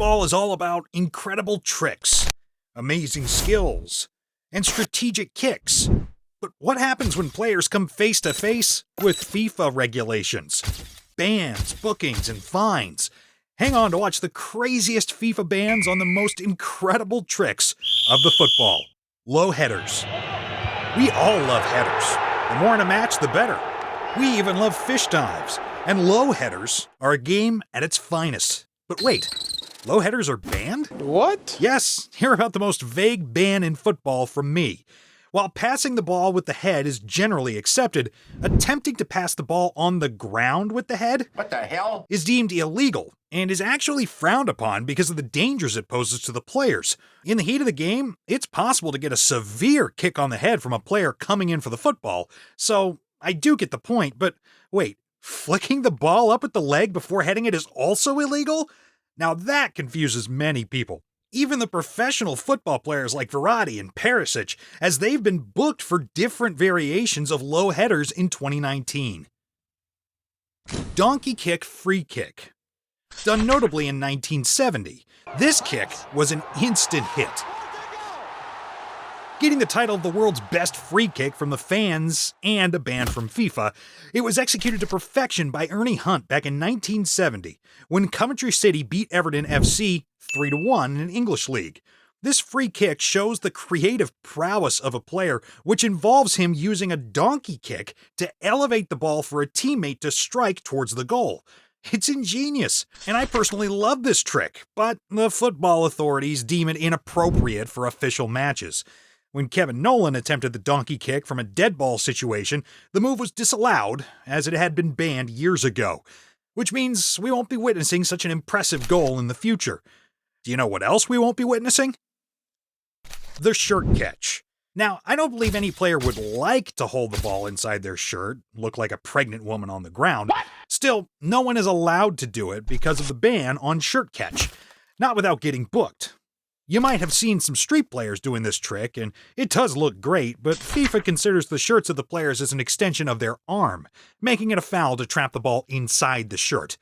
Football is all about incredible tricks, amazing skills, and strategic kicks. But what happens when players come face to face with FIFA regulations? Bans, bookings, and fines. Hang on to watch the craziest FIFA bans on the most incredible tricks of the football. Low headers. We all love headers. The more in a match, the better. We even love fish dives. And low headers are a game at its finest. But wait, low headers are banned? What? Yes, hear about the most vague ban in football from me. While passing the ball with the head is generally accepted, attempting to pass the ball on the ground with the head What the hell? is deemed illegal and is actually frowned upon because of the dangers it poses to the players. In the heat of the game, it's possible to get a severe kick on the head from a player coming in for the football, so I do get the point, but wait, flicking the ball up with the leg before heading it is also illegal? Now that confuses many people. Even the professional football players like Verratti and Perisic, as they've been booked for different variations of low headers in 2019. Donkey kick free kick. Done notably in 1970, this kick was an instant hit, getting the title of the world's best free kick from the fans and a ban from FIFA. It was executed to perfection by Ernie Hunt back in 1970, when Coventry City beat Everton FC 3-1 in English League. This free kick shows the creative prowess of a player, which involves him using a donkey kick to elevate the ball for a teammate to strike towards the goal. It's ingenious, and I personally love this trick, but the football authorities deem it inappropriate for official matches. When Kevin Nolan attempted the donkey kick from a dead ball situation, the move was disallowed, as it had been banned years ago, which means we won't be witnessing such an impressive goal in the future. Do you know what else we won't be witnessing? The shirt catch. Now, I don't believe any player would like to hold the ball inside their shirt, look like a pregnant woman on the ground. What? Still, no one is allowed to do it because of the ban on shirt catch, not without getting booked. You might have seen some street players doing this trick, and it does look great, but FIFA considers the shirts of the players as an extension of their arm, making it a foul to trap the ball inside the shirt.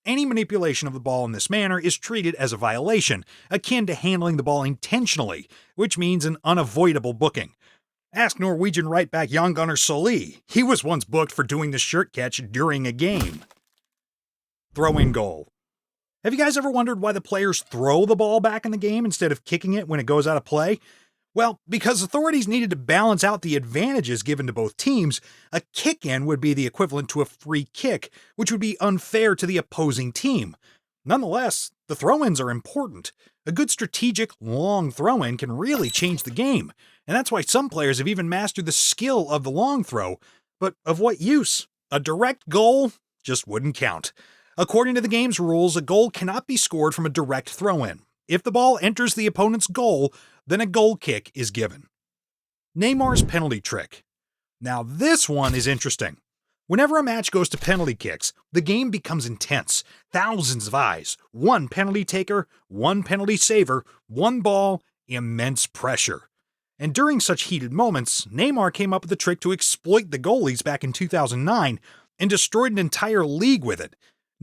Any manipulation of the ball in this manner is treated as a violation, akin to handling the ball intentionally, which means an unavoidable booking. Ask Norwegian right back Jan Gunnar Solli. He was once booked for doing the shirt catch during a game. Throw-in goal. Have you guys ever wondered why the players throw the ball back in the game instead of kicking it when it goes out of play? Well, because authorities needed to balance out the advantages given to both teams, a kick-in would be the equivalent to a free kick, which would be unfair to the opposing team. Nonetheless, the throw-ins are important. A good strategic, long throw-in can really change the game, and that's why some players have even mastered the skill of the long throw. But of what use? A direct goal just wouldn't count. According to the game's rules, a goal cannot be scored from a direct throw-in. If the ball enters the opponent's goal, then a goal kick is given. Neymar's penalty trick. Now this one is interesting. Whenever a match goes to penalty kicks, the game becomes intense. Thousands of eyes, one penalty taker, one penalty saver, one ball, immense pressure. And during such heated moments, Neymar came up with a trick to exploit the goalies back in 2009 and destroyed an entire league with it.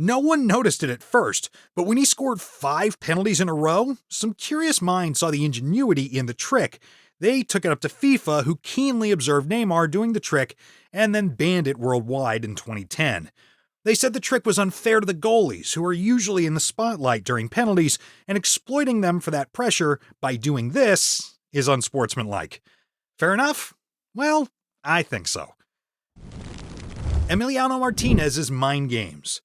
No one noticed it at first, but when he scored 5 penalties in a row, some curious minds saw the ingenuity in the trick. They took it up to FIFA, who keenly observed Neymar doing the trick and then banned it worldwide in 2010. They said the trick was unfair to the goalies, who are usually in the spotlight during penalties, and exploiting them for that pressure by doing this is unsportsmanlike. Fair enough? Well, I think so. Emiliano Martinez's mind games.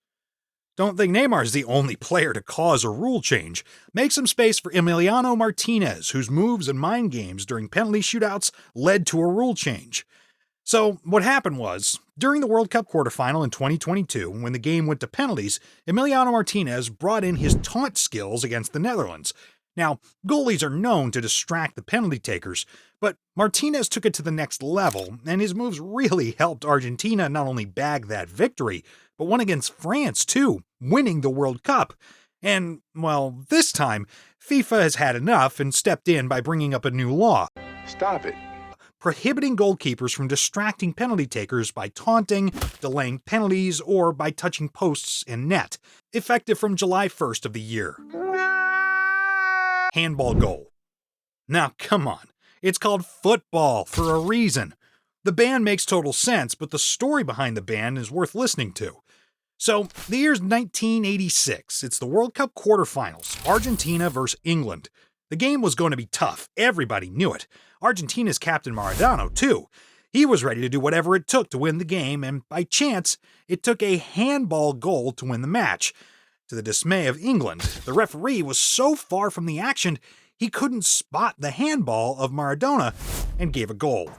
Don't think Neymar's the only player to cause a rule change. Make some space for Emiliano Martinez, whose moves and mind games during penalty shootouts led to a rule change. So, what happened was, during the World Cup quarterfinal in 2022, when the game went to penalties, Emiliano Martinez brought in his taunt skills against the Netherlands. Now, goalies are known to distract the penalty takers, but Martinez took it to the next level, and his moves really helped Argentina not only bag that victory, but won against France too, winning the World Cup. And, well, this time, FIFA has had enough and stepped in by bringing up a new law. Stop it. Prohibiting goalkeepers from distracting penalty takers by taunting, delaying penalties, or by touching posts and net, effective from July 1st of the year. handball goal. Now, come on. It's called football for a reason. The ban makes total sense, but the story behind the ban is worth listening to. So, the year's 1986. It's the World Cup quarterfinals, Argentina versus England. The game was going to be tough. Everybody knew it. Argentina's captain Maradona, too. He was ready to do whatever it took to win the game, and by chance, it took a handball goal to win the match. To the dismay of England, the referee was so far from the action, he couldn't spot the handball of Maradona and gave a goal.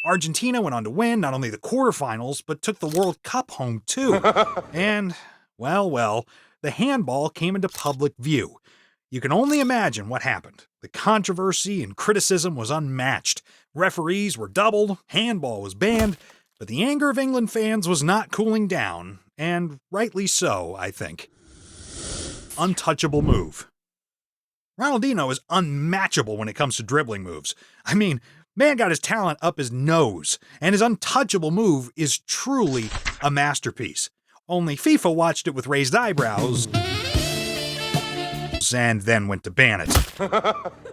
Argentina went on to win not only the quarterfinals, but took the World Cup home too. And, well, the handball came into public view. You can only imagine what happened. The controversy and criticism was unmatched. Referees were doubled, handball was banned, but the anger of England fans was not cooling down, and rightly so, I think. Untouchable move. Ronaldinho is unmatchable when it comes to dribbling moves. I mean, man got his talent up his nose, and his untouchable move is truly a masterpiece. Only FIFA watched it with raised eyebrows and then went to ban it.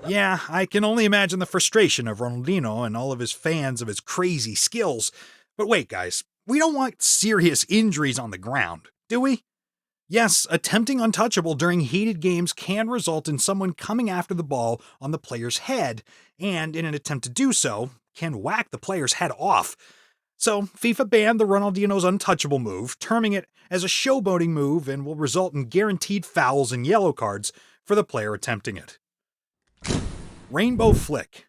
Yeah, I can only imagine the frustration of Ronaldinho and all of his fans of his crazy skills. But wait, guys, we don't want serious injuries on the ground, do we? Yes, attempting untouchable during heated games can result in someone coming after the ball on the player's head, and in an attempt to do so, can whack the player's head off. So, FIFA banned the Ronaldinho's untouchable move, terming it as a showboating move and will result in guaranteed fouls and yellow cards for the player attempting it. Rainbow flick.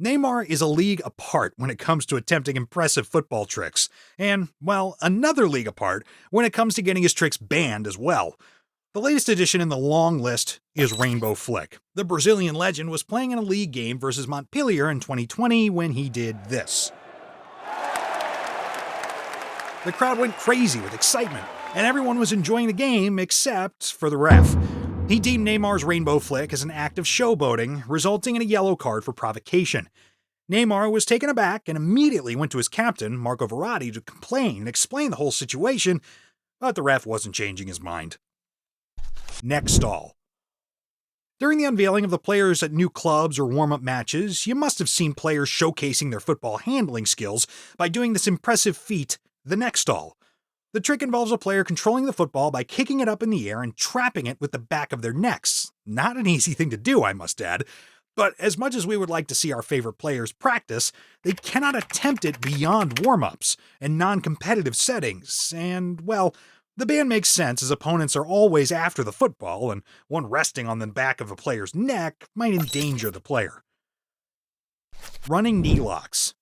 Neymar is a league apart when it comes to attempting impressive football tricks, and, well, another league apart when it comes to getting his tricks banned as well. The latest addition in the long list is Rainbow Flick. The Brazilian legend was playing in a league game versus Montpellier in 2020 when he did this. The crowd went crazy with excitement, and everyone was enjoying the game except for the ref. He deemed Neymar's rainbow flick as an act of showboating, resulting in a yellow card for provocation. Neymar was taken aback and immediately went to his captain, Marco Verratti, to complain and explain the whole situation, but the ref wasn't changing his mind. Neck stall. During the unveiling of the players at new clubs or warm-up matches, you must have seen players showcasing their football handling skills by doing this impressive feat, the neck stall. The trick involves a player controlling the football by kicking it up in the air and trapping it with the back of their necks. Not an easy thing to do, I must add. But as much as we would like to see our favorite players practice, they cannot attempt it beyond warm-ups and non-competitive settings. And, well, the ban makes sense as opponents are always after the football, and one resting on the back of a player's neck might endanger the player. Running knee locks.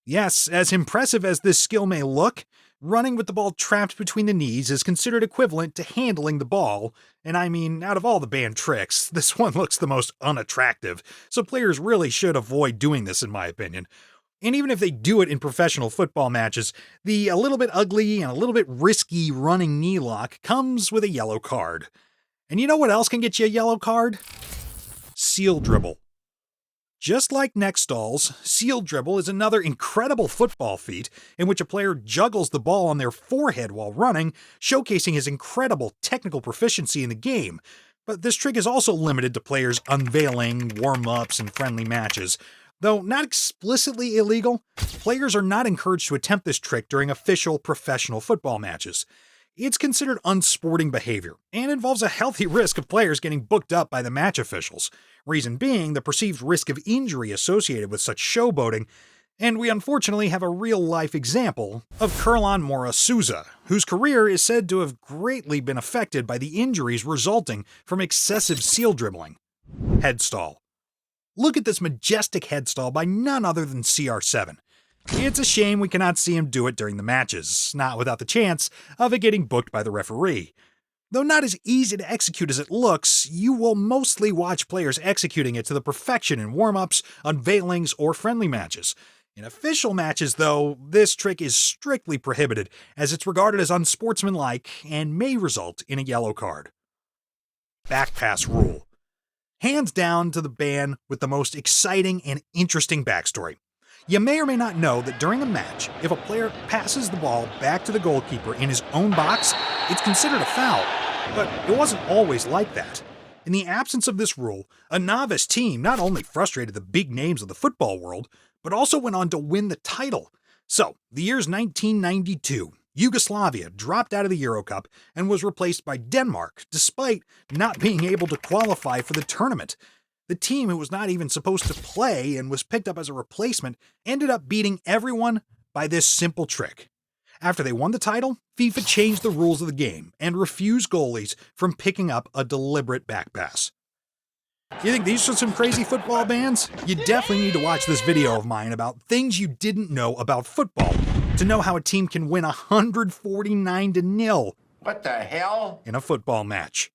Yes, as impressive as this skill may look, running with the ball trapped between the knees is considered equivalent to handling the ball, and I mean, out of all the banned tricks, this one looks the most unattractive, so players really should avoid doing this in my opinion. And even if they do it in professional football matches, the a little bit ugly and a little bit risky running knee lock comes with a yellow card. And you know what else can get you a yellow card? Seal dribble. Just like neck stalls, seal dribble is another incredible football feat in which a player juggles the ball on their forehead while running, showcasing his incredible technical proficiency in the game. But this trick is also limited to players unveiling, warm-ups, and friendly matches. Though not explicitly illegal, players are not encouraged to attempt this trick during official professional football matches. It's considered unsporting behavior, and involves a healthy risk of players getting booked up by the match officials. Reason being the perceived risk of injury associated with such showboating, and we unfortunately have a real-life example of Kerlan Mora Souza, whose career is said to have greatly been affected by the injuries resulting from excessive seal dribbling. Head stall. Look at this majestic head stall by none other than CR7. It's a shame we cannot see him do it during the matches, not without the chance of it getting booked by the referee. Though not as easy to execute as it looks, you will mostly watch players executing it to the perfection in warm-ups, unveilings, or friendly matches. In official matches, though, this trick is strictly prohibited, as it's regarded as unsportsmanlike and may result in a yellow card. Back pass rule. Hands down to the ban with the most exciting and interesting backstory. You may or may not know that during a match, if a player passes the ball back to the goalkeeper in his own box, it's considered a foul. But it wasn't always like that. In the absence of this rule, a novice team not only frustrated the big names of the football world, but also went on to win the title. So, the year's 1992. Yugoslavia dropped out of the Euro Cup and was replaced by Denmark, despite not being able to qualify for the tournament. The team, who was not even supposed to play and was picked up as a replacement, ended up beating everyone by this simple trick. After they won the title, FIFA changed the rules of the game and refused goalies from picking up a deliberate back pass. You think these are some crazy football bans? You definitely need to watch this video of mine about things you didn't know about football to know how a team can win 149-0 What the hell? in a football match.